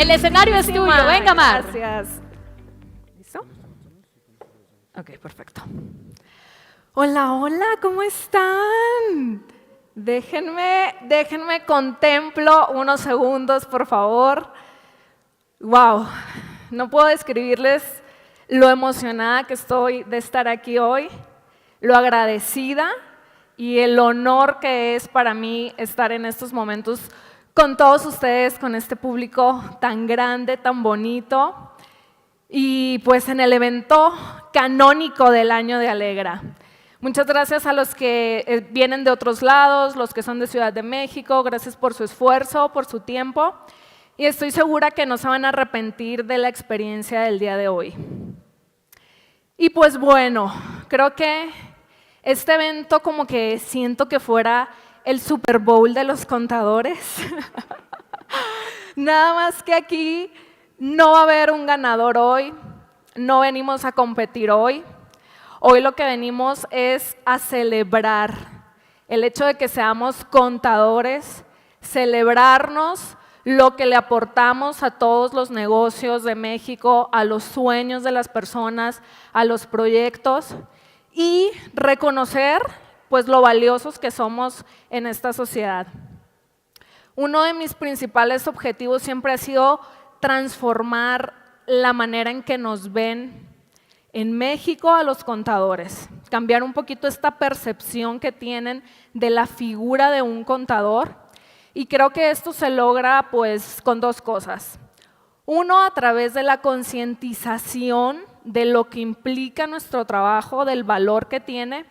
el escenario es tuyo. Venga, Mar. Gracias. ¿Listo? Ok, perfecto. Hola, hola, ¿cómo están? Déjenme contemplo unos segundos, por favor. Wow, no puedo describirles lo emocionada que estoy de estar aquí hoy, lo agradecida y el honor que es para mí estar en estos momentos con todos ustedes, con este público tan grande, tan bonito y pues en el evento canónico del año de Alegra. Muchas gracias a los que vienen de otros lados, los que son de Ciudad de México, gracias por su esfuerzo, por su tiempo y estoy segura que no se van a arrepentir de la experiencia del día de hoy. Y pues bueno, creo que este evento como que siento que fuera el Super Bowl de los contadores. Nada más que aquí no va a haber un ganador hoy, no venimos a competir hoy. Hoy lo que venimos es a celebrar el hecho de que seamos contadores, celebrarnos lo que le aportamos a todos los negocios de México, a los sueños de las personas, a los proyectos y reconocer pues lo valiosos que somos en esta sociedad. Uno de mis principales objetivos siempre ha sido transformar la manera en que nos ven en México a los contadores, cambiar un poquito esta percepción que tienen de la figura de un contador y creo que esto se logra pues con dos cosas. Uno, a través de la concientización de lo que implica nuestro trabajo, del valor que tiene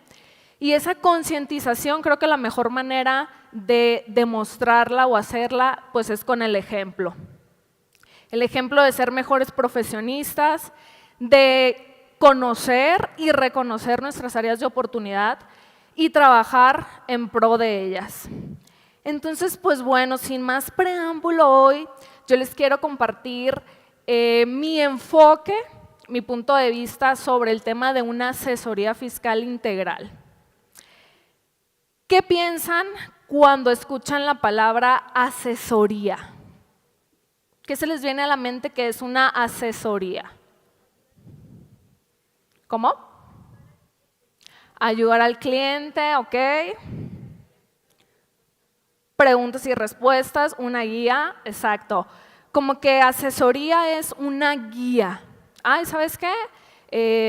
y esa concientización creo que la mejor manera de demostrarla o hacerla pues es con el ejemplo. El ejemplo de ser mejores profesionistas, de conocer y reconocer nuestras áreas de oportunidad y trabajar en pro de ellas. Entonces, pues bueno, sin más preámbulo hoy, yo les quiero compartir mi enfoque, mi punto de vista sobre el tema de una asesoría fiscal integral. ¿Qué piensan cuando escuchan la palabra asesoría? ¿Qué se les viene a la mente que es una asesoría? ¿Cómo? Ayudar al cliente, ok. Preguntas y respuestas, una guía, exacto. Como que asesoría es una guía. Ay, ¿sabes qué?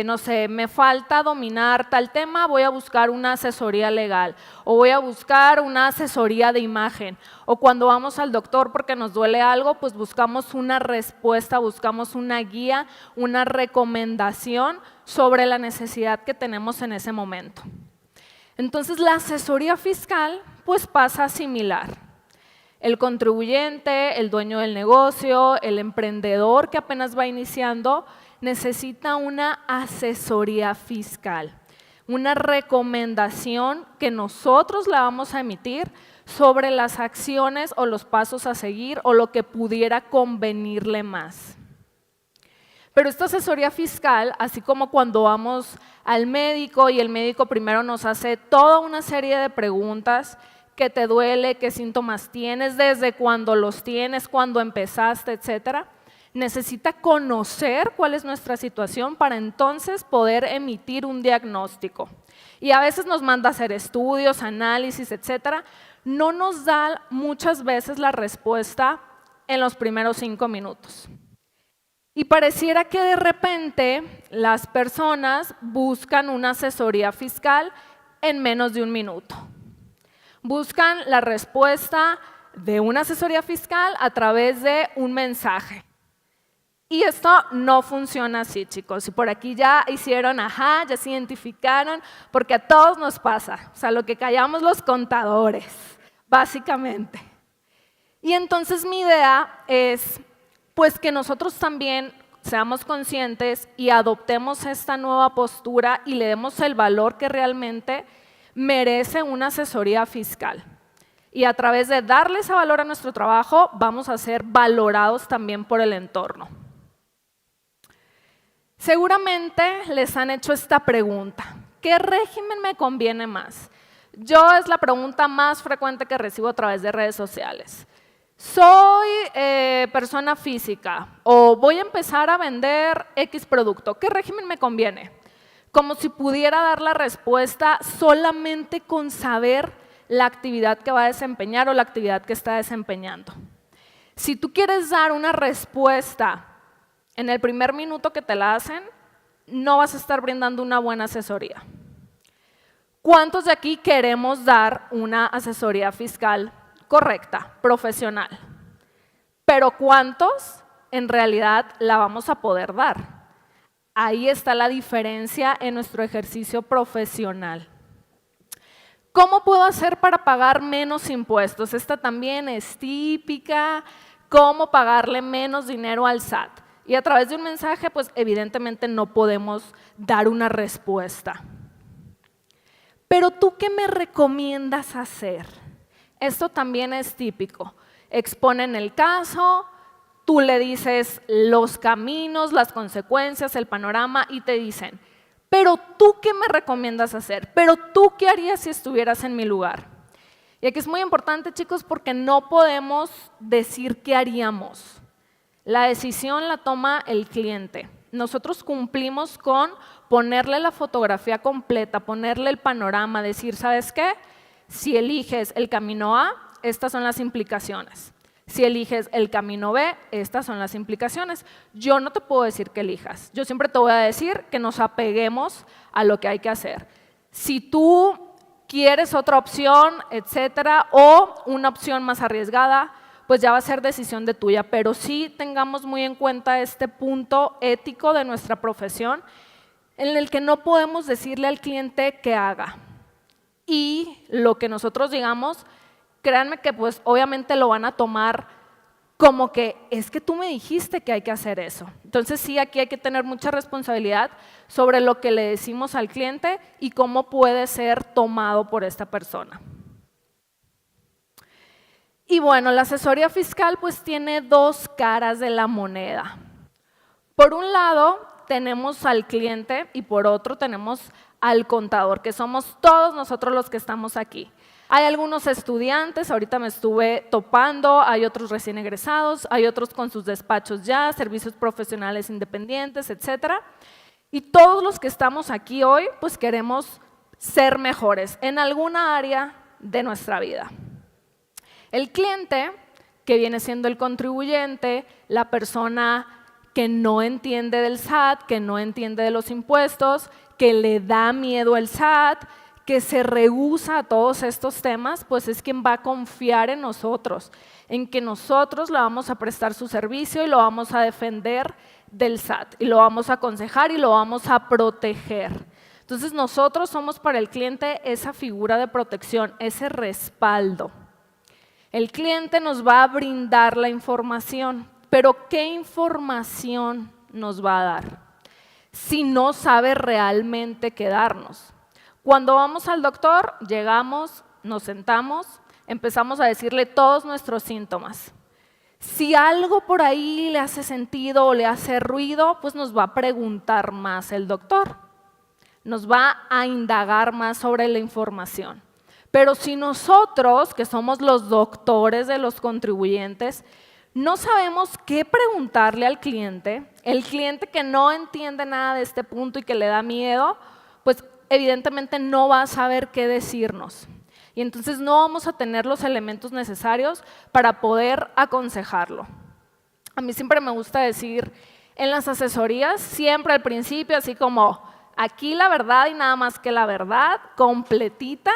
No sé, me falta dominar tal tema, voy a buscar una asesoría legal o voy a buscar una asesoría de imagen o cuando vamos al doctor porque nos duele algo, pues buscamos una respuesta, buscamos una guía, una recomendación sobre la necesidad que tenemos en ese momento. Entonces la asesoría fiscal pues pasa similar. El contribuyente, el dueño del negocio, el emprendedor que apenas va iniciando necesita una asesoría fiscal, una recomendación que nosotros le vamos a emitir sobre las acciones o los pasos a seguir o lo que pudiera convenirle más. Pero esta asesoría fiscal, así como cuando vamos al médico y el médico primero nos hace toda una serie de preguntas, ¿qué te duele? ¿Qué síntomas tienes? ¿Desde cuándo los tienes? ¿Cuándo empezaste? Etcétera. Necesita conocer cuál es nuestra situación para entonces poder emitir un diagnóstico. Y a veces nos manda a hacer estudios, análisis, etcétera. No nos da muchas veces la respuesta en los primeros 5 minutos. Y pareciera que de repente las personas buscan una asesoría fiscal en menos de 1 minuto. Buscan la respuesta de una asesoría fiscal a través de un mensaje. Y esto no funciona así, chicos. Y por aquí ya hicieron, ajá, ya se identificaron, porque a todos nos pasa. O sea, lo que callamos los contadores, básicamente. Y entonces mi idea es, pues que nosotros también seamos conscientes y adoptemos esta nueva postura y le demos el valor que realmente merece una asesoría fiscal. Y a través de darle ese valor a nuestro trabajo, vamos a ser valorados también por el entorno. Seguramente les han hecho esta pregunta, ¿qué régimen me conviene más? Es la pregunta más frecuente que recibo a través de redes sociales. soy persona física o voy a empezar a vender X producto, ¿qué régimen me conviene? Como si pudiera dar la respuesta solamente con saber la actividad que va a desempeñar o la actividad que está desempeñando. Si tú quieres dar una respuesta en el primer minuto que te la hacen, no vas a estar brindando una buena asesoría. ¿Cuántos de aquí queremos dar una asesoría fiscal correcta, profesional? Pero ¿cuántos en realidad la vamos a poder dar? Ahí está la diferencia en nuestro ejercicio profesional. ¿Cómo puedo hacer para pagar menos impuestos? Esta también es típica. ¿Cómo pagarle menos dinero al SAT? Y a través de un mensaje, pues evidentemente no podemos dar una respuesta. Pero ¿tú qué me recomiendas hacer? Esto también es típico. Exponen el caso, tú le dices los caminos, las consecuencias, el panorama y te dicen, pero ¿tú qué me recomiendas hacer? ¿Pero tú qué harías si estuvieras en mi lugar? Y aquí es muy importante, chicos, porque no podemos decir qué haríamos. La decisión la toma el cliente. Nosotros cumplimos con ponerle la fotografía completa, ponerle el panorama, decir, ¿sabes qué? Si eliges el camino A, estas son las implicaciones. Si eliges el camino B, estas son las implicaciones. Yo no te puedo decir que elijas. Yo siempre te voy a decir que nos apeguemos a lo que hay que hacer. Si tú quieres otra opción, etcétera, o una opción más arriesgada, pues ya va a ser decisión de tuya. Pero sí tengamos muy en cuenta este punto ético de nuestra profesión en el que no podemos decirle al cliente qué haga. Y lo que nosotros digamos, créanme que pues obviamente lo van a tomar como que es que tú me dijiste que hay que hacer eso. Entonces sí, aquí hay que tener mucha responsabilidad sobre lo que le decimos al cliente y cómo puede ser tomado por esta persona. Y bueno, la asesoría fiscal pues tiene dos caras de la moneda. Por un lado tenemos al cliente y por otro tenemos al contador, que somos todos nosotros los que estamos aquí. Hay algunos estudiantes, ahorita me estuve topando, hay otros recién egresados, hay otros con sus despachos ya, servicios profesionales independientes, etcétera. Y todos los que estamos aquí hoy, pues queremos ser mejores en alguna área de nuestra vida. El cliente, que viene siendo el contribuyente, la persona que no entiende del SAT, que no entiende de los impuestos, que le da miedo el SAT, que se rehúsa a todos estos temas, pues es quien va a confiar en nosotros, en que nosotros le vamos a prestar su servicio y lo vamos a defender del SAT, y lo vamos a aconsejar y lo vamos a proteger. Entonces nosotros somos para el cliente esa figura de protección, ese respaldo. El cliente nos va a brindar la información, pero ¿qué información nos va a dar si no sabe realmente qué darnos? Cuando vamos al doctor, llegamos, nos sentamos, empezamos a decirle todos nuestros síntomas. Si algo por ahí le hace sentido o le hace ruido, pues nos va a preguntar más el doctor. Nos va a indagar más sobre la información. Pero si nosotros, que somos los doctores de los contribuyentes, no sabemos qué preguntarle al cliente, el cliente que no entiende nada de este punto y que le da miedo, pues evidentemente no va a saber qué decirnos. Y entonces no vamos a tener los elementos necesarios para poder aconsejarlo. A mí siempre me gusta decir en las asesorías, siempre al principio, así como aquí la verdad y nada más que la verdad, completita,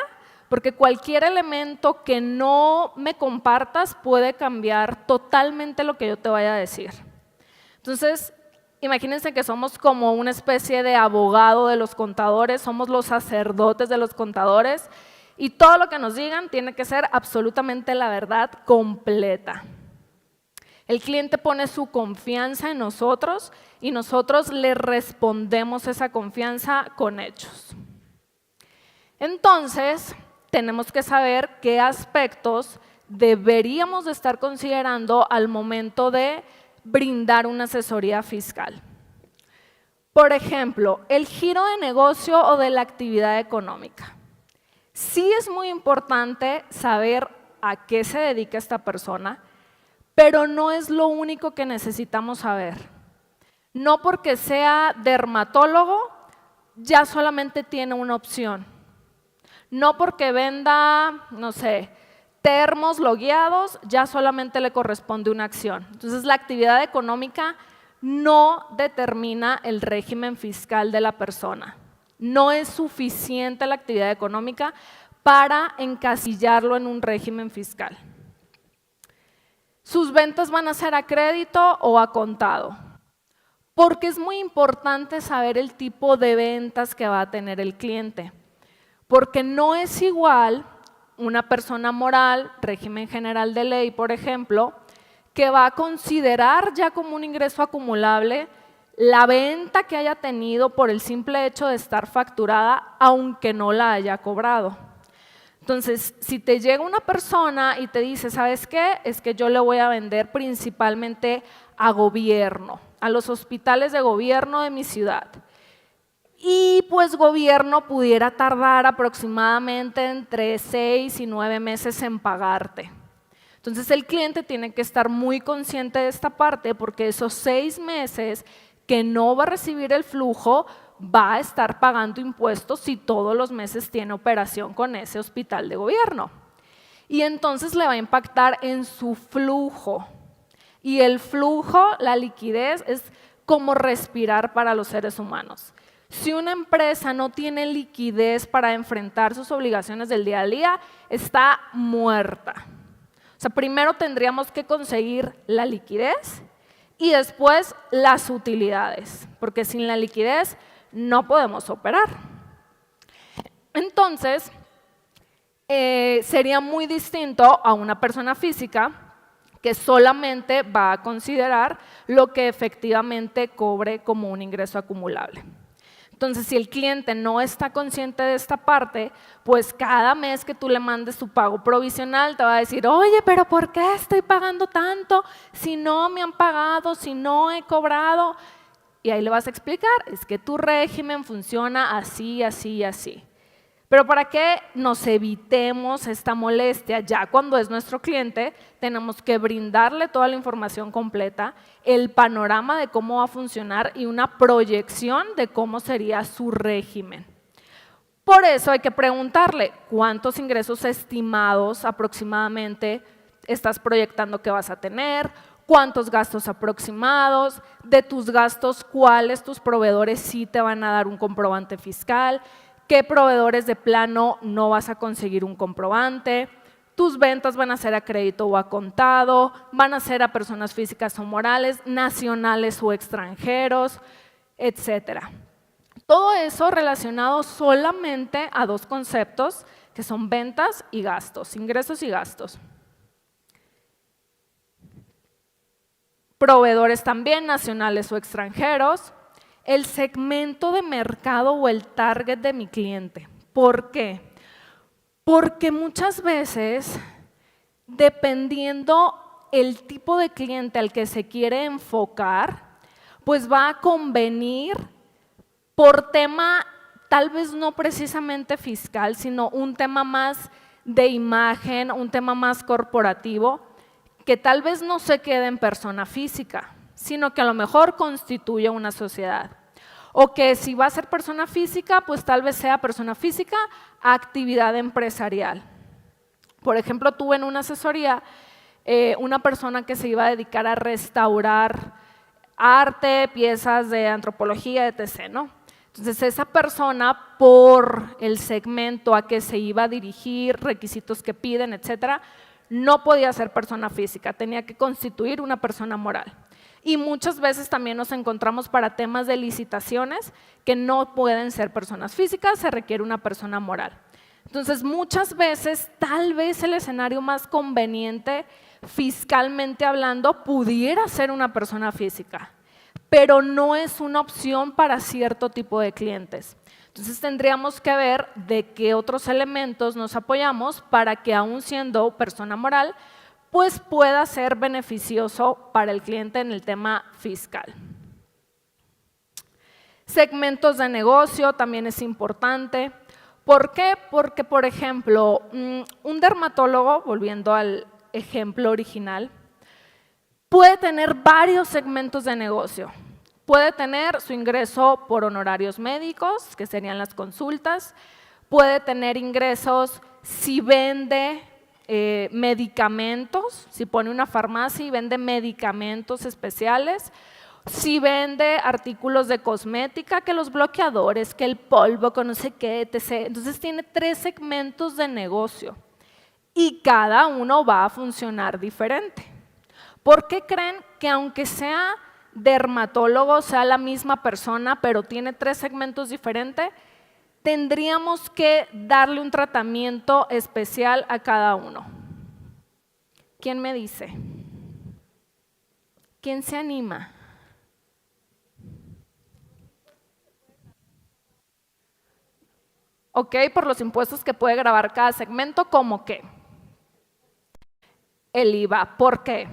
porque cualquier elemento que no me compartas puede cambiar totalmente lo que yo te vaya a decir. Entonces, imagínense que somos como una especie de abogado de los contadores, somos los sacerdotes de los contadores y todo lo que nos digan tiene que ser absolutamente la verdad completa. El cliente pone su confianza en nosotros y nosotros le respondemos esa confianza con hechos. Entonces, tenemos que saber qué aspectos deberíamos de estar considerando al momento de brindar una asesoría fiscal. Por ejemplo, el giro de negocio o de la actividad económica. Sí es muy importante saber a qué se dedica esta persona, pero no es lo único que necesitamos saber. No porque sea dermatólogo, ya solamente tiene una opción. No porque venda, no sé, termos logueados, ya solamente le corresponde una acción. Entonces, la actividad económica no determina el régimen fiscal de la persona. No es suficiente la actividad económica para encasillarlo en un régimen fiscal. Sus ventas van a ser a crédito o a contado, porque es muy importante saber el tipo de ventas que va a tener el cliente, porque no es igual una persona moral, régimen general de ley, por ejemplo, que va a considerar ya como un ingreso acumulable la venta que haya tenido por el simple hecho de estar facturada, aunque no la haya cobrado. Entonces, si te llega una persona y te dice, ¿sabes qué? Es que yo le voy a vender principalmente a gobierno, a los hospitales de gobierno de mi ciudad. Y pues gobierno pudiera tardar aproximadamente entre 6 y 9 meses en pagarte. Entonces el cliente tiene que estar muy consciente de esta parte porque esos 6 meses que no va a recibir el flujo va a estar pagando impuestos si todos los meses tiene operación con ese hospital de gobierno. Y entonces le va a impactar en su flujo. Y el flujo, la liquidez, es como respirar para los seres humanos. Si una empresa no tiene liquidez para enfrentar sus obligaciones del día a día, está muerta. O sea, primero tendríamos que conseguir la liquidez y después las utilidades, porque sin la liquidez no podemos operar. Entonces, sería muy distinto a una persona física que solamente va a considerar lo que efectivamente cobre como un ingreso acumulable. Entonces, si el cliente no está consciente de esta parte, pues cada mes que tú le mandes tu pago provisional te va a decir, oye, pero ¿por qué estoy pagando tanto si no me han pagado, si no he cobrado? Y ahí le vas a explicar, es que tu régimen funciona así, así y así. Pero para que nos evitemos esta molestia, ya cuando es nuestro cliente, tenemos que brindarle toda la información completa, el panorama de cómo va a funcionar y una proyección de cómo sería su régimen. Por eso hay que preguntarle, ¿cuántos ingresos estimados aproximadamente estás proyectando que vas a tener? ¿Cuántos gastos aproximados? De tus gastos, ¿cuáles tus proveedores sí te van a dar un comprobante fiscal? ¿Qué proveedores de plano no vas a conseguir un comprobante? Tus ventas van a ser a crédito o a contado, van a ser a personas físicas o morales, nacionales o extranjeros, etcétera. Todo eso relacionado solamente a 2 conceptos que son ventas y gastos, ingresos y gastos. Proveedores también, nacionales o extranjeros. El segmento de mercado o el target de mi cliente. ¿Por qué? Porque muchas veces, dependiendo el tipo de cliente al que se quiere enfocar, pues va a convenir por tema tal vez no precisamente fiscal, sino un tema más de imagen, un tema más corporativo, que tal vez no se quede en persona física, sino que a lo mejor constituye una sociedad. O que si va a ser persona física, pues tal vez sea persona física, actividad empresarial. Por ejemplo, tuve en una asesoría una persona que se iba a dedicar a restaurar arte, piezas de antropología, etc., ¿no? Entonces, esa persona, por el segmento a que se iba a dirigir, requisitos que piden, etcétera, no podía ser persona física, tenía que constituir una persona moral. Y muchas veces también nos encontramos para temas de licitaciones que no pueden ser personas físicas, se requiere una persona moral. Entonces, muchas veces, tal vez el escenario más conveniente, fiscalmente hablando, pudiera ser una persona física, pero no es una opción para cierto tipo de clientes. Entonces tendríamos que ver de qué otros elementos nos apoyamos para que aún siendo persona moral, pues pueda ser beneficioso para el cliente en el tema fiscal. Segmentos de negocio también es importante. ¿Por qué? Porque, por ejemplo, un dermatólogo, volviendo al ejemplo original, puede tener varios segmentos de negocio. Puede tener su ingreso por honorarios médicos, que serían las consultas. Puede tener ingresos si vende medicamentos, si pone una farmacia y vende medicamentos especiales. Si vende artículos de cosmética, que los bloqueadores, que el polvo, que no sé qué, etc. Entonces tiene 3 segmentos de negocio y cada uno va a funcionar diferente. ¿Por qué creen que aunque sea dermatólogo, sea la misma persona, pero tiene 3 segmentos diferentes, tendríamos que darle un tratamiento especial a cada uno? ¿Quién me dice? ¿Quién se anima? Ok, por los impuestos que puede grabar cada segmento, ¿cómo qué? El IVA, ¿por qué?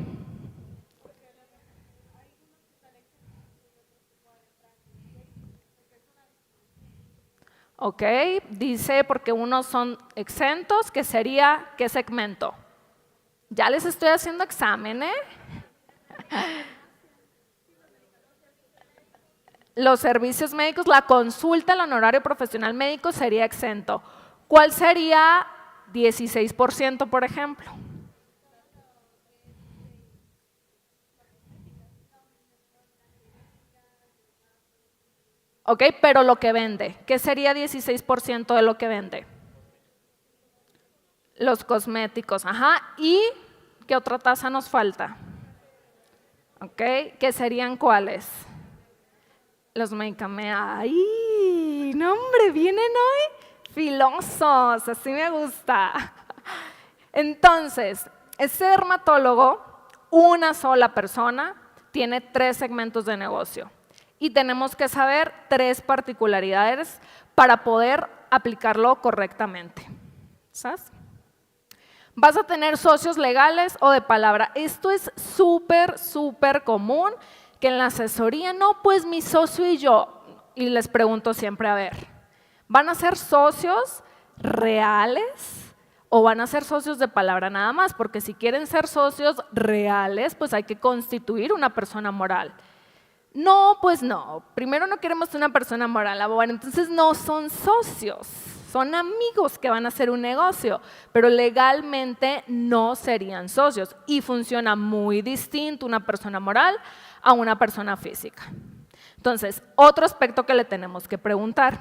Ok, dice porque unos son exentos, que sería, ¿qué segmento? Ya les estoy haciendo examen, ¿eh? Los servicios médicos, la consulta, el honorario profesional médico sería exento. ¿Cuál sería 16%, por ejemplo? Ok, pero lo que vende, ¿qué sería 16% de lo que vende? Los cosméticos, ajá. ¿Y qué otra tasa nos falta? Ok, ¿qué serían cuáles? Los medicamentos. ¡Ay! No, hombre, vienen hoy filosos, así me gusta. Entonces, ese dermatólogo, una sola persona, tiene 3 segmentos de negocio. Y tenemos que saber 3 particularidades para poder aplicarlo correctamente. ¿Sabes? Vas a tener socios legales o de palabra. Esto es súper, súper común, que en la asesoría, no, pues mi socio y yo. Y les pregunto siempre, a ver, ¿van a ser socios reales o van a ser socios de palabra nada más? Porque si quieren ser socios reales, pues hay que constituir una persona moral. No, pues no. Primero no queremos una persona moral. Bueno, entonces no son socios, son amigos que van a hacer un negocio, pero legalmente no serían socios y funciona muy distinto una persona moral a una persona física. Entonces, otro aspecto que le tenemos que preguntar.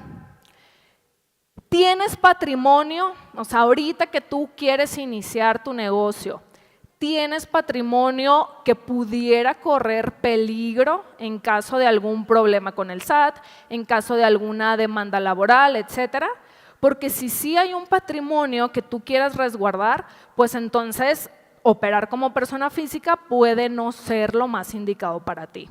¿Tienes patrimonio? O sea, ahorita que tú quieres iniciar tu negocio, ¿tienes patrimonio que pudiera correr peligro en caso de algún problema con el SAT, en caso de alguna demanda laboral, etcétera? Porque si sí hay un patrimonio que tú quieras resguardar, pues entonces operar como persona física puede no ser lo más indicado para ti.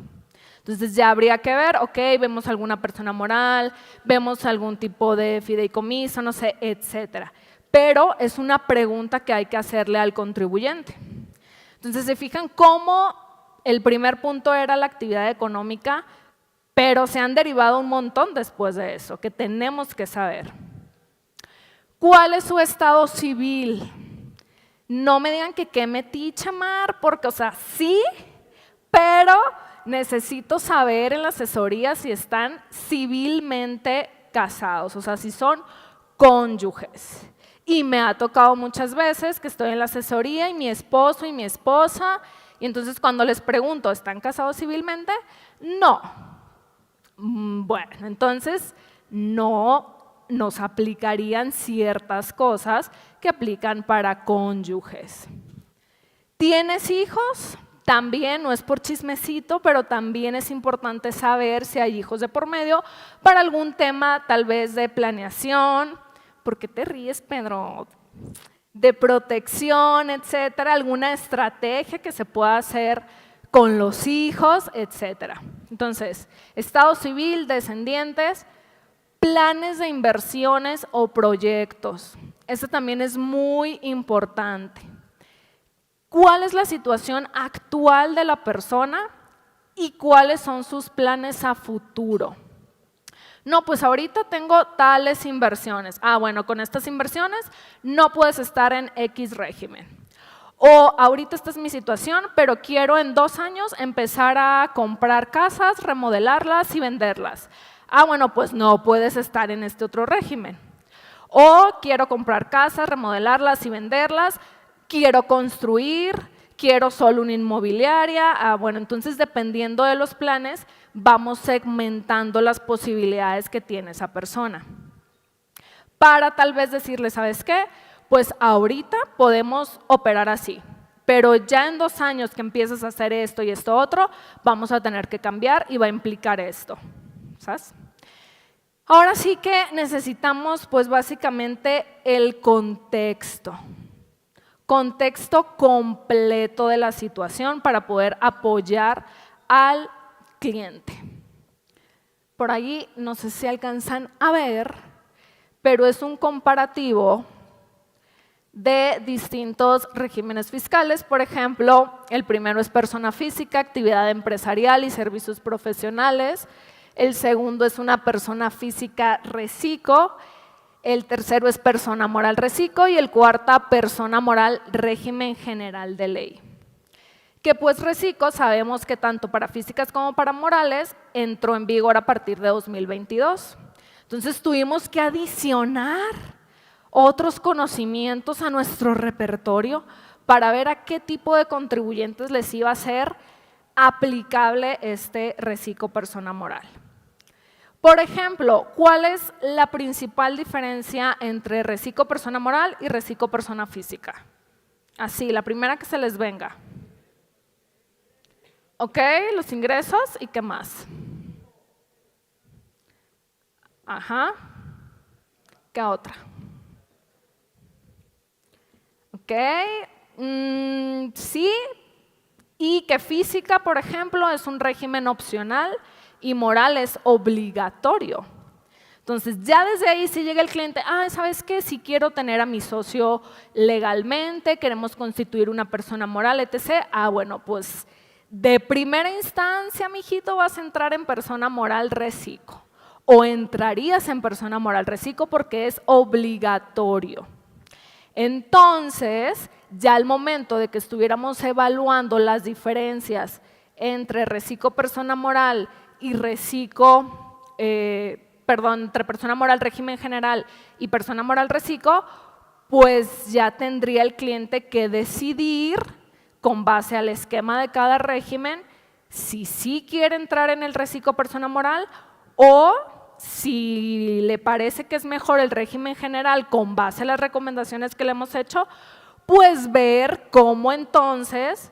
Entonces ya habría que ver, ok, vemos alguna persona moral, vemos algún tipo de fideicomiso, no sé, etcétera. Pero es una pregunta que hay que hacerle al contribuyente. Entonces, se fijan cómo el primer punto era la actividad económica, pero se han derivado un montón después de eso, que tenemos que saber. ¿Cuál es su estado civil? No me digan que qué metí, chamar, porque, o sea, sí, pero necesito saber en la asesoría si están civilmente casados, o sea, si son cónyuges. Y me ha tocado muchas veces que estoy en la asesoría y mi esposo y mi esposa, y entonces cuando les pregunto, ¿están casados civilmente? No. Bueno, entonces no nos aplicarían ciertas cosas que aplican para cónyuges. ¿Tienes hijos? También, no es por chismecito, pero también es importante saber si hay hijos de por medio para algún tema tal vez de planeación. ¿Por qué te ríes, Pedro? De protección, etcétera, alguna estrategia que se pueda hacer con los hijos, etcétera. Entonces, estado civil, descendientes, planes de inversiones o proyectos. Esto también es muy importante. ¿Cuál es la situación actual de la persona y cuáles son sus planes a futuro? No, pues ahorita tengo tales inversiones. Bueno, con estas inversiones no puedes estar en X régimen. O ahorita esta es mi situación, pero quiero en 2 años empezar a comprar casas, remodelarlas y venderlas. Ah, bueno, pues no puedes estar en este otro régimen. O quiero comprar casas, remodelarlas y venderlas, quiero construir, quiero solo una inmobiliaria. Ah, bueno, entonces dependiendo de los planes, vamos segmentando las posibilidades que tiene esa persona. Para tal vez decirle, ¿sabes qué? Pues ahorita podemos operar así, pero ya en 2 años que empieces a hacer esto y esto otro, vamos a tener que cambiar y va a implicar esto, ¿sabes? Ahora sí que necesitamos pues básicamente el contexto completo de la situación para poder apoyar al cliente. Por ahí no sé si alcanzan a ver, pero es un comparativo de distintos regímenes fiscales. Por ejemplo, el primero es persona física, actividad empresarial y servicios profesionales. El segundo es una persona física reciclo. El tercero es persona moral reciclo y el cuarta persona moral régimen general de ley. Que pues reciclo sabemos que tanto para físicas como para morales entró en vigor a partir de 2022. Entonces tuvimos que adicionar otros conocimientos a nuestro repertorio para ver a qué tipo de contribuyentes les iba a ser aplicable este reciclo persona moral. Por ejemplo, ¿cuál es la principal diferencia entre reciclo persona moral y reciclo persona física? Así, la primera que se les venga. Ok, los ingresos y qué más. Ajá. ¿Qué otra? Ok, sí, y que física, por ejemplo, es un régimen opcional y moral es obligatorio. Entonces, ya desde ahí si llega el cliente, ¿sabes qué? Si quiero tener a mi socio legalmente, queremos constituir una persona moral, etc. Bueno, pues de primera instancia, mijito, vas a entrar en persona moral reciclo o entrarías en persona moral reciclo porque es obligatorio. Entonces, ya al momento de que estuviéramos evaluando las diferencias entre reciclo persona moral y entre persona moral régimen general y persona moral reciclo, pues ya tendría el cliente que decidir con base al esquema de cada régimen si sí quiere entrar en el reciclo persona moral o si le parece que es mejor el régimen general con base a las recomendaciones que le hemos hecho, pues ver cómo entonces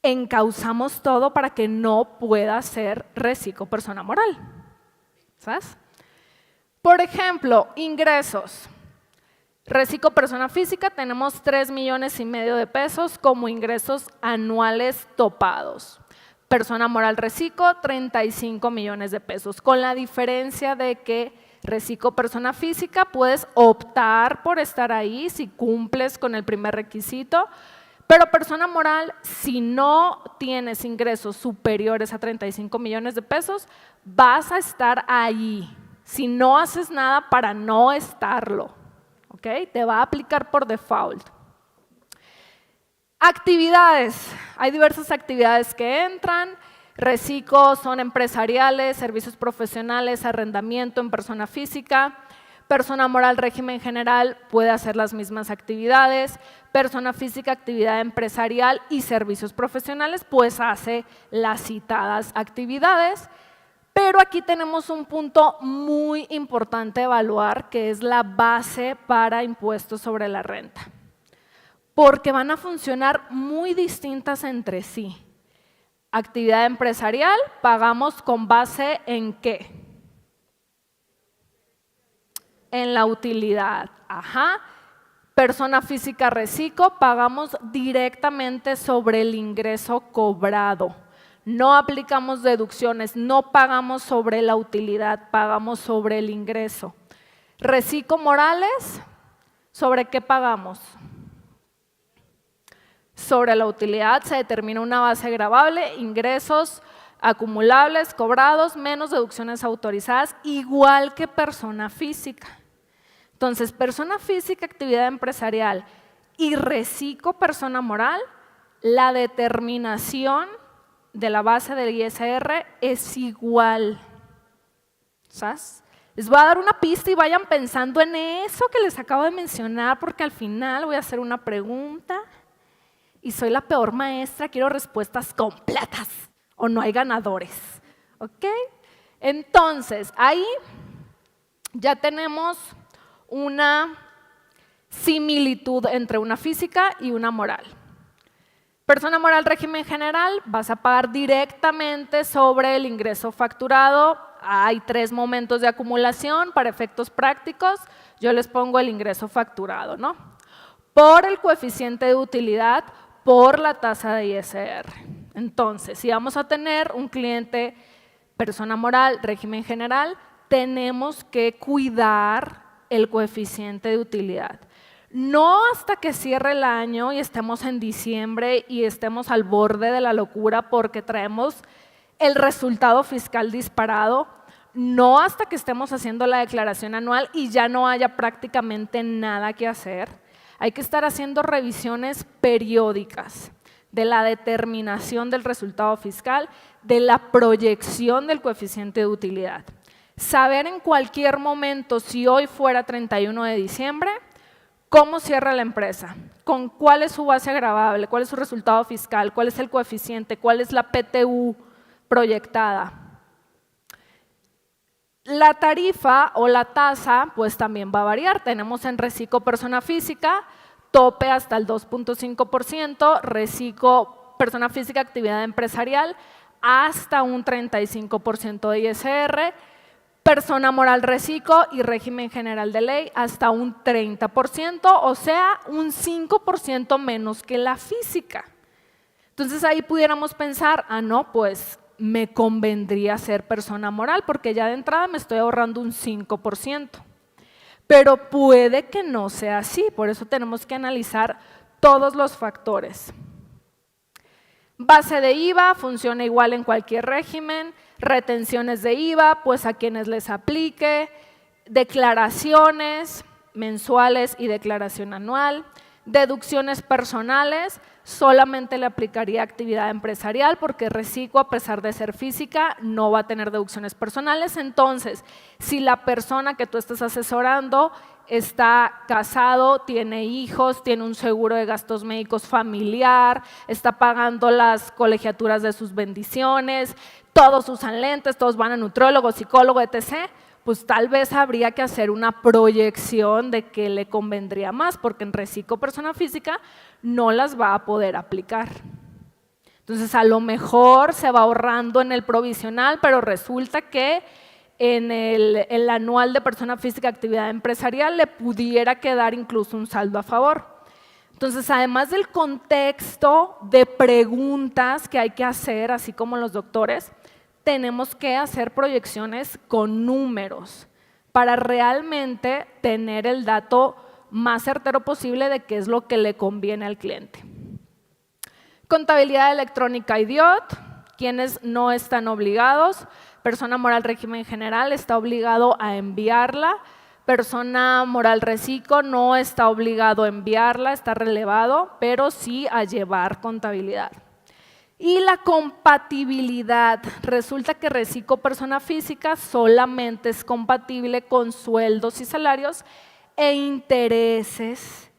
encauzamos todo para que no pueda ser reciclo persona moral. ¿Sabes? Por ejemplo, ingresos. Reciclo persona física tenemos 3,5 millones de pesos como ingresos anuales topados. Persona moral reciclo, 35 millones de pesos, con la diferencia de que reciclo persona física puedes optar por estar ahí si cumples con el primer requisito, pero persona moral, si no tienes ingresos superiores a 35 millones de pesos, vas a estar ahí, si no haces nada para no estarlo, ¿ok? Te va a aplicar por default. Actividades, hay diversas actividades que entran, reciclo son empresariales, servicios profesionales, arrendamiento en persona física, persona moral régimen general puede hacer las mismas actividades, persona física actividad empresarial y servicios profesionales pues hace las citadas actividades, pero aquí tenemos un punto muy importante a evaluar que es la base para impuestos sobre la renta. Porque van a funcionar muy distintas entre sí. Actividad empresarial, pagamos con base ¿en qué? En la utilidad. Ajá. Persona física reciclo, pagamos directamente sobre el ingreso cobrado. No aplicamos deducciones, no pagamos sobre la utilidad, pagamos sobre el ingreso. Reciclo morales, ¿sobre qué pagamos? Sobre la utilidad se determina una base gravable, ingresos acumulables, cobrados, menos deducciones autorizadas, igual que persona física. Entonces, persona física, actividad empresarial y Recico, persona moral, la determinación de la base del ISR es igual. ¿Sabes? Les voy a dar una pista y vayan pensando en eso que les acabo de mencionar, porque al final voy a hacer una pregunta y soy la peor maestra, quiero respuestas completas o no hay ganadores. ¿Ok? Entonces, ahí ya tenemos una similitud entre una física y una moral. Persona moral, régimen general, vas a pagar directamente sobre el ingreso facturado. Hay 3 momentos de acumulación para efectos prácticos. Yo les pongo el ingreso facturado, ¿no? Por el coeficiente de utilidad, por la tasa de ISR. Entonces, si vamos a tener un cliente, persona moral, régimen general, tenemos que cuidar el coeficiente de utilidad. No hasta que cierre el año y estemos en diciembre y estemos al borde de la locura porque traemos el resultado fiscal disparado, no hasta que estemos haciendo la declaración anual y ya no haya prácticamente nada que hacer. Hay que estar haciendo revisiones periódicas de la determinación del resultado fiscal, de la proyección del coeficiente de utilidad. Saber en cualquier momento, si hoy fuera 31 de diciembre, cómo cierra la empresa, con cuál es su base gravable, cuál es su resultado fiscal, cuál es el coeficiente, cuál es la PTU proyectada. La tarifa o la tasa pues también va a variar. Tenemos en Recico persona física, tope hasta el 2.5%, Recico persona física actividad empresarial hasta un 35% de ISR, persona moral Recico y régimen general de ley hasta un 30%, o sea, un 5% menos que la física. Entonces ahí pudiéramos pensar, no, pues me convendría ser persona moral porque ya de entrada me estoy ahorrando un 5%. Pero puede que no sea así, por eso tenemos que analizar todos los factores. Base de IVA funciona igual en cualquier régimen, retenciones de IVA, pues a quienes les aplique, declaraciones mensuales y declaración anual, deducciones personales, solamente le aplicaría actividad empresarial porque Recico, a pesar de ser física, no va a tener deducciones personales. Entonces, si la persona que tú estás asesorando está casado, tiene hijos, tiene un seguro de gastos médicos familiar, está pagando las colegiaturas de sus bendiciones, todos usan lentes, todos van a nutriólogo, psicólogo, etc., pues tal vez habría que hacer una proyección de qué le convendría más, porque en Recico persona física no las va a poder aplicar. Entonces, a lo mejor se va ahorrando en el provisional, pero resulta que en el anual de persona física actividad empresarial le pudiera quedar incluso un saldo a favor. Entonces, además del contexto de preguntas que hay que hacer, así como los doctores, tenemos que hacer proyecciones con números para realmente tener el dato más certero posible de qué es lo que le conviene al cliente. Contabilidad electrónica y DIOT, quienes no están obligados. Persona moral régimen general está obligado a enviarla. Persona moral Recico no está obligado a enviarla, está relevado, pero sí a llevar contabilidad. Y la compatibilidad, resulta que Recico persona física solamente es compatible con sueldos y salarios e intereses,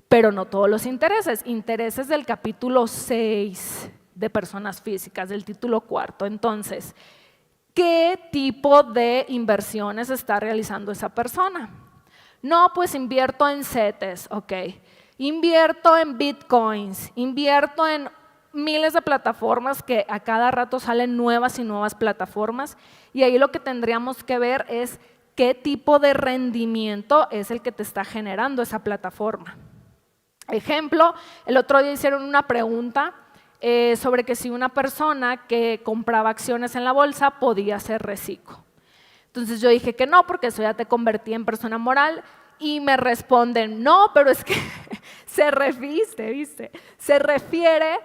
pero no todos los intereses, intereses del capítulo 6 de personas físicas, del título 4. Entonces, ¿qué tipo de inversiones está realizando esa persona? No, pues invierto en CETES, ok. Invierto en bitcoins, invierto en miles de plataformas que a cada rato salen nuevas y nuevas plataformas y ahí lo que tendríamos que ver es qué tipo de rendimiento es el que te está generando esa plataforma. Ejemplo, el otro día hicieron una pregunta sobre que si una persona que compraba acciones en la bolsa podía ser Recico. Entonces yo dije que no, porque eso ya te convertía en persona moral y me responden, no, pero es que se refiere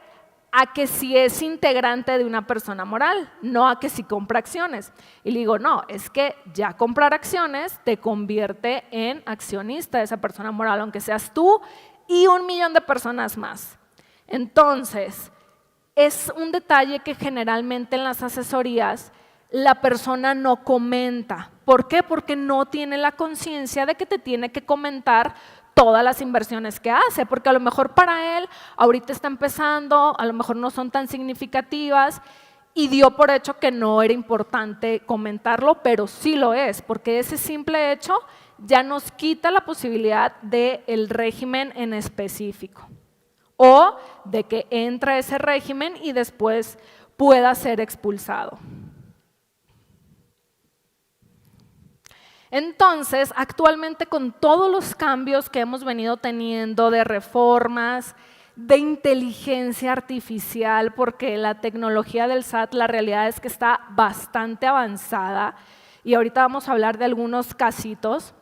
a que si es integrante de una persona moral, no a que si compra acciones. Y le digo, no, es que ya comprar acciones te convierte en accionista de esa persona moral, aunque seas tú y 1 millón de personas más. Entonces, es un detalle que generalmente en las asesorías la persona no comenta. ¿Por qué? Porque no tiene la conciencia de que te tiene que comentar todas las inversiones que hace, porque a lo mejor para él ahorita está empezando, a lo mejor no son tan significativas y dio por hecho que no era importante comentarlo, pero sí lo es, porque ese simple hecho ya nos quita la posibilidad del régimen en específico o de que entre ese régimen y después pueda ser expulsado. Entonces, actualmente con todos los cambios que hemos venido teniendo de reformas, de inteligencia artificial, porque la tecnología del SAT, la realidad es que está bastante avanzada y ahorita vamos a hablar de algunos casitos.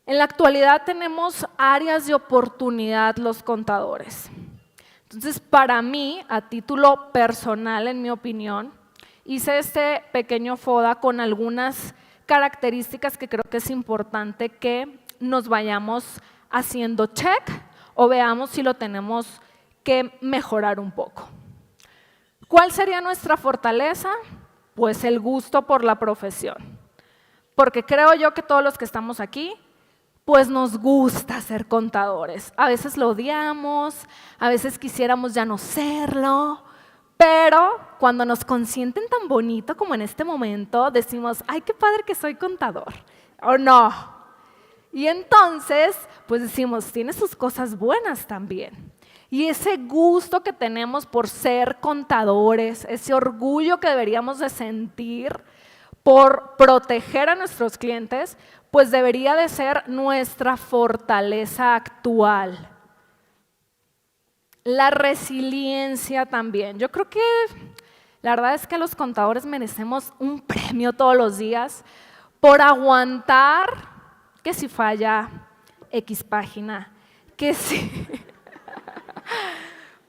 En la actualidad tenemos áreas de oportunidad los contadores. Entonces, para mí, a título personal, en mi opinión, hice este pequeño FODA con algunas características que creo que es importante que nos vayamos haciendo check o veamos si lo tenemos que mejorar un poco. ¿Cuál sería nuestra fortaleza? Pues el gusto por la profesión. Porque creo yo que todos los que estamos aquí, pues nos gusta ser contadores. A veces lo odiamos, a veces quisiéramos ya no serlo, pero cuando nos consienten tan bonito como en este momento, decimos, ¡ay, qué padre que soy contador! ¿O no? Y entonces, pues decimos, tiene sus cosas buenas también. Y ese gusto que tenemos por ser contadores, ese orgullo que deberíamos de sentir por proteger a nuestros clientes, pues debería de ser nuestra fortaleza actual. La resiliencia también. Yo creo que la verdad es que los contadores merecemos un premio todos los días por aguantar que si falla X página, que si…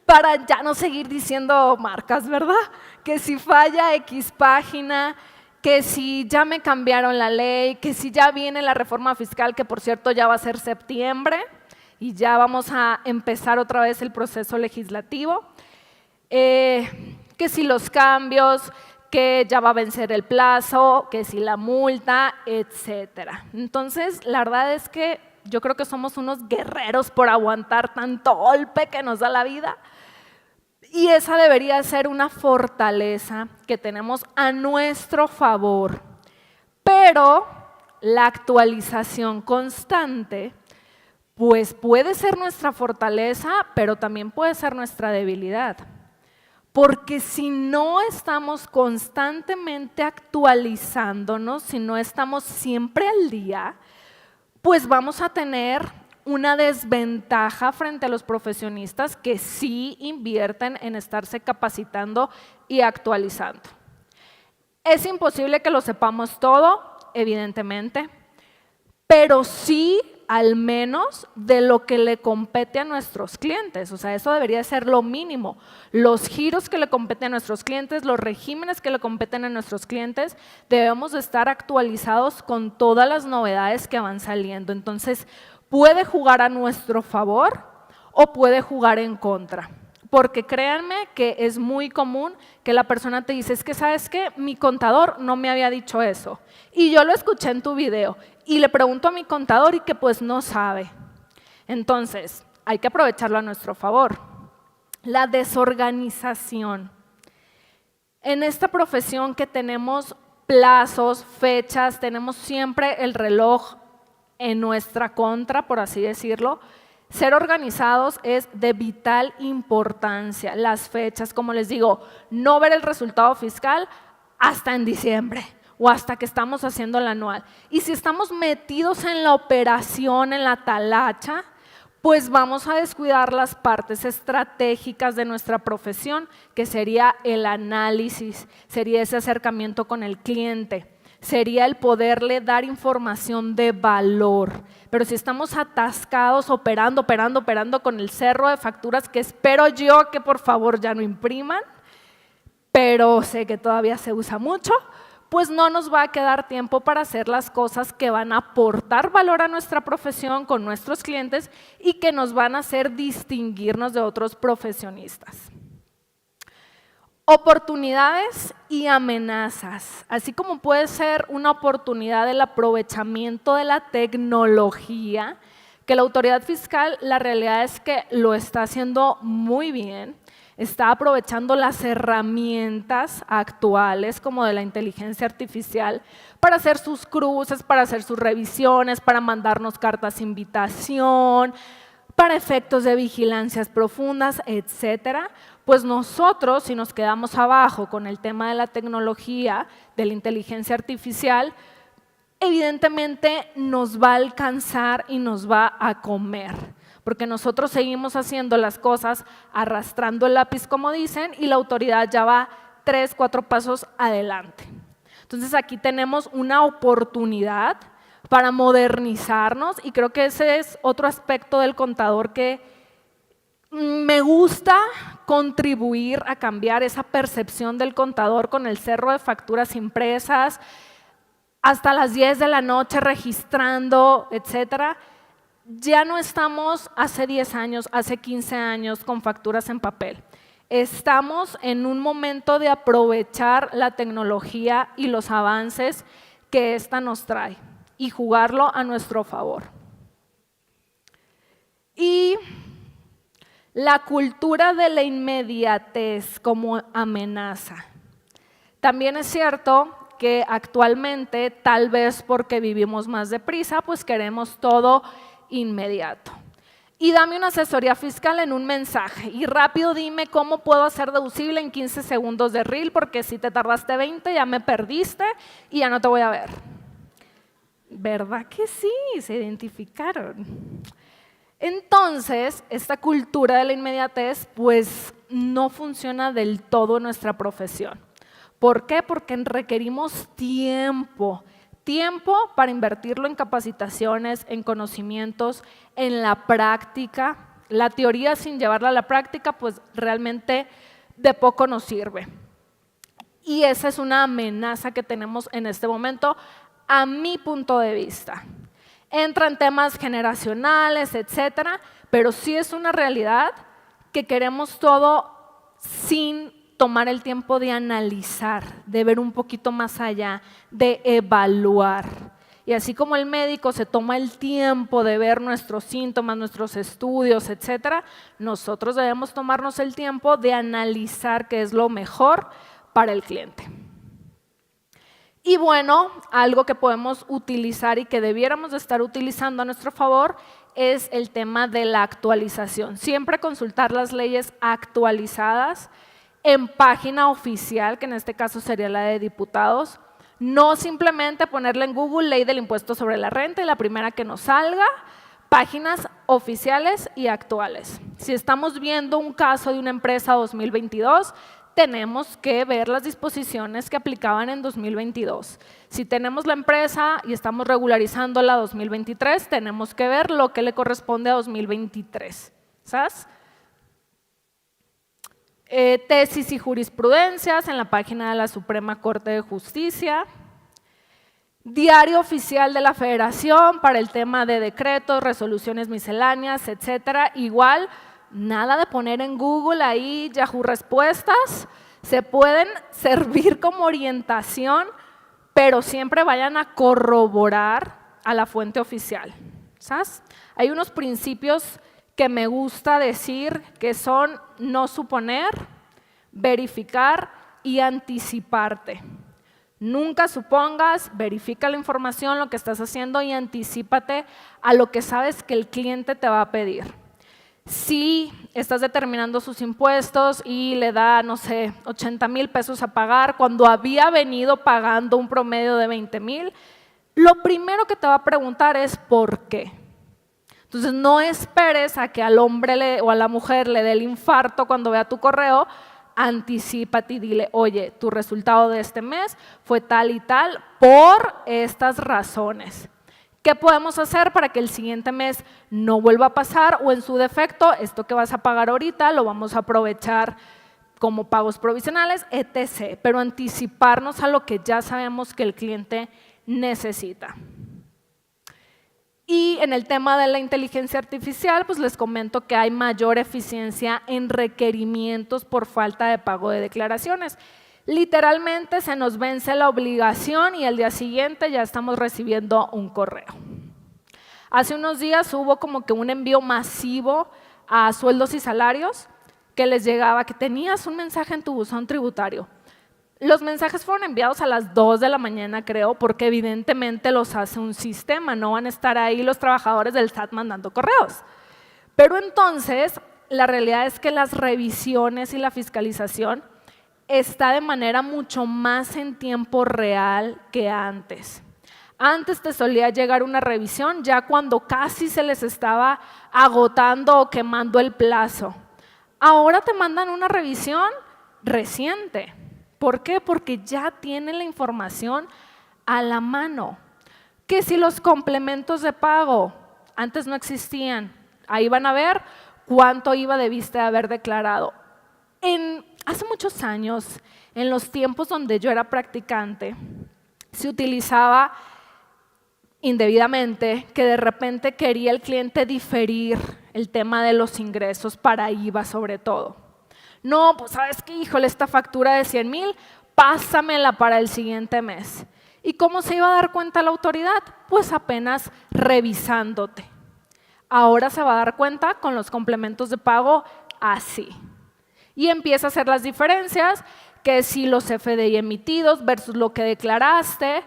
para ya no seguir diciendo marcas, ¿verdad? Que si falla X página, que si ya me cambiaron la ley, que si ya viene la reforma fiscal, que por cierto ya va a ser septiembre, y ya vamos a empezar otra vez el proceso legislativo, que si los cambios, que ya va a vencer el plazo, que si la multa, etcétera. Entonces, la verdad es que yo creo que somos unos guerreros por aguantar tanto golpe que nos da la vida y esa debería ser una fortaleza que tenemos a nuestro favor. Pero la actualización constante pues puede ser nuestra fortaleza, pero también puede ser nuestra debilidad. Porque si no estamos constantemente actualizándonos, si no estamos siempre al día, pues vamos a tener una desventaja frente a los profesionistas que sí invierten en estarse capacitando y actualizando. Es imposible que lo sepamos todo, evidentemente, pero sí al menos de lo que le compete a nuestros clientes. O sea, eso debería ser lo mínimo. Los giros que le competen a nuestros clientes, los regímenes que le competen a nuestros clientes, debemos de estar actualizados con todas las novedades que van saliendo. Entonces, puede jugar a nuestro favor o puede jugar en contra. Porque créanme que es muy común que la persona te dice, es que ¿sabes qué? Mi contador no me había dicho eso. Y yo lo escuché en tu video y le pregunto a mi contador y que pues no sabe. Entonces, hay que aprovecharlo a nuestro favor. La desorganización. En esta profesión que tenemos plazos, fechas, tenemos siempre el reloj en nuestra contra, por así decirlo. Ser organizados es de vital importancia. Las fechas, como les digo, no ver el resultado fiscal hasta en diciembre o hasta que estamos haciendo el anual. Y si estamos metidos en la operación, en la talacha, pues vamos a descuidar las partes estratégicas de nuestra profesión, que sería el análisis, sería ese acercamiento con el cliente. Sería el poderle dar información de valor. Pero si estamos atascados operando con el cerro de facturas, que espero yo que por favor ya no impriman, pero sé que todavía se usa mucho, pues no nos va a quedar tiempo para hacer las cosas que van a aportar valor a nuestra profesión con nuestros clientes y que nos van a hacer distinguirnos de otros profesionistas. Oportunidades y amenazas, así como puede ser una oportunidad el aprovechamiento de la tecnología, que la autoridad fiscal, la realidad es que lo está haciendo muy bien, está aprovechando las herramientas actuales como de la inteligencia artificial para hacer sus cruces, para hacer sus revisiones, para mandarnos cartas de invitación, para efectos de vigilancias profundas, etcétera. Pues nosotros, si nos quedamos abajo con el tema de la tecnología, de la inteligencia artificial, evidentemente nos va a alcanzar y nos va a comer, porque nosotros seguimos haciendo las cosas arrastrando el lápiz, como dicen, y la autoridad ya va 3, 4 pasos adelante. Entonces aquí tenemos una oportunidad para modernizarnos y creo que ese es otro aspecto del contador que me gusta contribuir a cambiar esa percepción del contador con el cerro de facturas impresas, hasta las 10 de la noche registrando, etcétera. Ya no estamos hace 10 años, hace 15 años con facturas en papel. Estamos en un momento de aprovechar la tecnología y los avances que ésta nos trae y jugarlo a nuestro favor. Y la cultura de la inmediatez como amenaza. También es cierto que actualmente, tal vez porque vivimos más deprisa, pues queremos todo inmediato. Y dame una asesoría fiscal en un mensaje y rápido dime cómo puedo hacer deducible en 15 segundos de reel, porque si te tardaste 20 ya me perdiste y ya no te voy a ver. ¿Verdad que sí? Se identificaron. Entonces, esta cultura de la inmediatez pues no funciona del todo en nuestra profesión. ¿Por qué? Porque requerimos tiempo para invertirlo en capacitaciones, en conocimientos, en la práctica. La teoría sin llevarla a la práctica pues realmente de poco nos sirve. Y esa es una amenaza que tenemos en este momento a mi punto de vista. Entra en temas generacionales, etcétera, pero sí es una realidad que queremos todo sin tomar el tiempo de analizar, de ver un poquito más allá, de evaluar. Y así como el médico se toma el tiempo de ver nuestros síntomas, nuestros estudios, etcétera, nosotros debemos tomarnos el tiempo de analizar qué es lo mejor para el cliente. Y bueno, algo que podemos utilizar y que debiéramos de estar utilizando a nuestro favor es el tema de la actualización. Siempre consultar las leyes actualizadas en página oficial, que en este caso sería la de diputados. No simplemente ponerle en Google ley del impuesto sobre la renta y la primera que nos salga, páginas oficiales y actuales. Si estamos viendo un caso de una empresa 2022, tenemos que ver las disposiciones que aplicaban en 2022. Si tenemos la empresa y estamos regularizando la 2023, tenemos que ver lo que le corresponde a 2023. ¿Sabes? Tesis y jurisprudencias en la página de la Suprema Corte de Justicia. Diario oficial de la Federación para el tema de decretos, resoluciones misceláneas, etcétera. Igual, nada de poner en Google ahí Yahoo Respuestas, se pueden servir como orientación, pero siempre vayan a corroborar a la fuente oficial. ¿Sabes? Hay unos principios que me gusta decir que son no suponer, verificar y anticiparte. Nunca supongas, verifica la información, lo que estás haciendo y anticípate a lo que sabes que el cliente te va a pedir. Si estás determinando sus impuestos y le da, no sé, 80,000 pesos a pagar cuando había venido pagando un promedio de 20,000, lo primero que te va a preguntar es ¿por qué? Entonces no esperes a que al hombre o a la mujer le dé el infarto cuando vea tu correo, anticípate y dile, oye, tu resultado de este mes fue tal y tal por estas razones. ¿Qué podemos hacer para que el siguiente mes no vuelva a pasar o en su defecto, esto que vas a pagar ahorita lo vamos a aprovechar como pagos provisionales, etc. Pero anticiparnos a lo que ya sabemos que el cliente necesita. Y en el tema de la inteligencia artificial, pues les comento que hay mayor eficiencia en requerimientos por falta de pago de declaraciones. Literalmente se nos vence la obligación y al día siguiente ya estamos recibiendo un correo. Hace unos días hubo como que un envío masivo a sueldos y salarios que les llegaba que tenías un mensaje en tu buzón tributario. Los mensajes fueron enviados a las 2 de la mañana, creo, porque evidentemente los hace un sistema, no van a estar ahí los trabajadores del SAT mandando correos. Pero entonces, la realidad es que las revisiones y la fiscalización está de manera mucho más en tiempo real que antes. Antes te solía llegar una revisión ya cuando casi se les estaba agotando o quemando el plazo. Ahora te mandan una revisión reciente. ¿Por qué? Porque ya tienen la información a la mano. Que si los complementos de pago antes no existían, ahí van a ver cuánto IVA debiste haber declarado. Hace muchos años, en los tiempos donde yo era practicante, se utilizaba indebidamente que de repente quería el cliente diferir el tema de los ingresos para IVA sobre todo. No, pues sabes qué, híjole, esta factura de 100,000, pásamela para el siguiente mes. ¿Y cómo se iba a dar cuenta la autoridad? Pues apenas revisándote. Ahora se va a dar cuenta con los complementos de pago así. Y empieza a hacer las diferencias, que si los FDI emitidos versus lo que declaraste,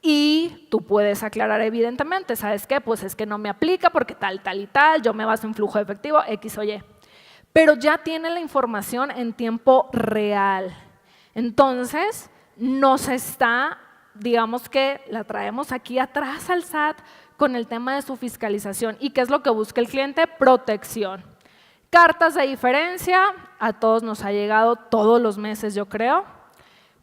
y tú puedes aclarar evidentemente, ¿sabes qué? Pues es que no me aplica porque tal, tal y tal, yo me baso en flujo de efectivo, X o Y. Pero ya tiene la información en tiempo real. Entonces, nos está, digamos que la traemos aquí atrás al SAT con el tema de su fiscalización. ¿Y qué es lo que busca el cliente? Protección. Cartas de diferencia, a todos nos ha llegado todos los meses, yo creo.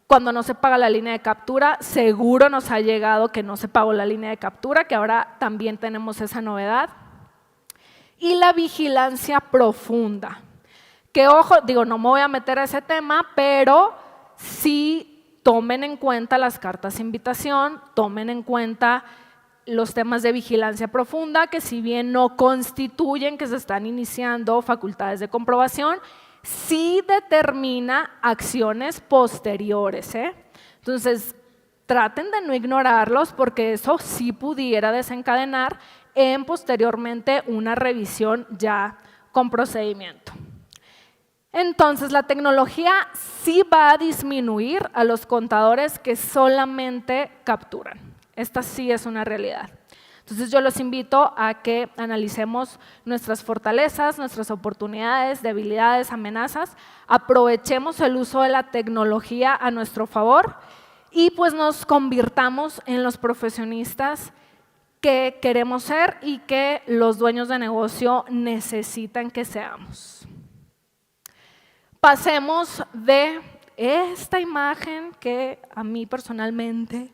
Cuando no se paga la línea de captura, seguro nos ha llegado que no se pagó la línea de captura, que ahora también tenemos esa novedad. Y la vigilancia profunda, que ojo, digo, no me voy a meter a ese tema, pero sí tomen en cuenta las cartas de invitación, tomen en cuenta los temas de vigilancia profunda, que si bien no constituyen que se están iniciando facultades de comprobación, sí determina acciones posteriores. Entonces, traten de no ignorarlos porque eso sí pudiera desencadenar en posteriormente una revisión ya con procedimiento. Entonces, la tecnología sí va a disminuir a los contadores que solamente capturan. Esta sí es una realidad. Entonces, yo los invito a que analicemos nuestras fortalezas, nuestras oportunidades, debilidades, amenazas, aprovechemos el uso de la tecnología a nuestro favor y pues nos convirtamos en los profesionistas que queremos ser y que los dueños de negocio necesitan que seamos. Pasemos de esta imagen que a mí personalmente,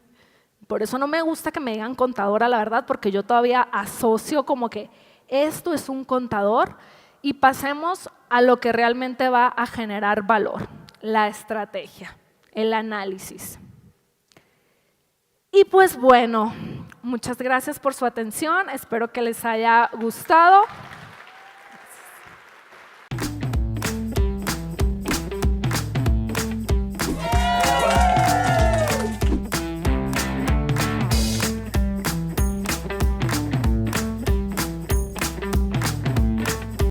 por eso no me gusta que me digan contadora, la verdad, porque yo todavía asocio como que esto es un contador, y pasemos a lo que realmente va a generar valor, la estrategia, el análisis. Y pues bueno, muchas gracias por su atención, espero que les haya gustado.